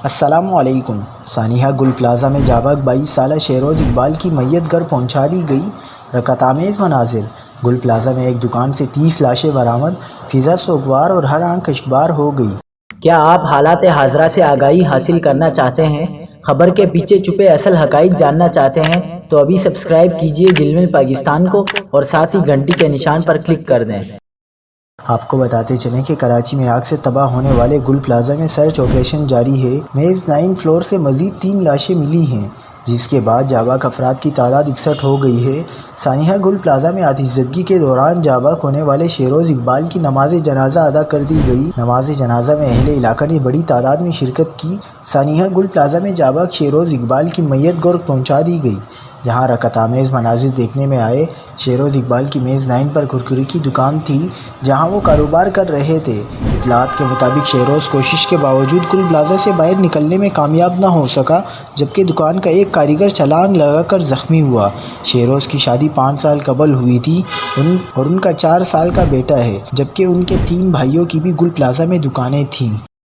السلام علیکم۔ سانحہ گل پلازہ میں جاباگ 22 سالہ شہروز اقبال کی میت گھر پہنچا دی گئی۔ رکت آمیز مناظر۔ گل پلازہ میں ایک دکان سے 30 لاشیں برآمد، فضا سوگوار اور ہر آنکھ اشکبار ہو گئی۔ کیا آپ حالات حاضرہ سے آگاہی حاصل کرنا چاہتے ہیں؟ خبر کے پیچھے چھپے اصل حقائق جاننا چاہتے ہیں تو ابھی سبسکرائب کیجیے جلمل پاکستان کو اور ساتھ ہی گھنٹی کے نشان پر کلک کر دیں۔ آپ کو بتاتے چلیں کہ کراچی میں آگ سے تباہ ہونے والے گل پلازہ میں سرچ آپریشن جاری ہے۔ میز 9 فلور سے مزید 3 لاشیں ملی ہیں، جس کے بعد جاباگ افراد کی تعداد 61 ہو گئی ہے۔ سانحہ گل پلازہ میں آتش زدگی کے دوران جاباگ ہونے والے شہروز اقبال کی نماز جنازہ ادا کر دی گئی۔ نماز جنازہ میں اہل علاقہ نے بڑی تعداد میں شرکت کی۔ سانحہ گل پلازہ میں جاباگ شہروز اقبال کی میت گھر پہنچا دی گئی، جہاں رکت آمیز مناظر دیکھنے میں آئے۔ شہروز اقبال کی میز 9 پر کرکرے کی دکان تھی، جہاں وہ کاروبار کر رہے تھے۔ اطلاعات کے مطابق شہروز کوشش کے باوجود گل پلازہ سے باہر نکلنے میں کامیاب نہ ہو سکا، جبکہ دکان کا ایک کاریگر چھلانگ لگا کر زخمی ہوا۔ شہروز کی شادی 5 سال قبل ہوئی تھی اور ان کا 4 سال کا بیٹا ہے، جبکہ ان کے 3 بھائیوں کی بھی گل پلازہ میں دکانیں تھیں۔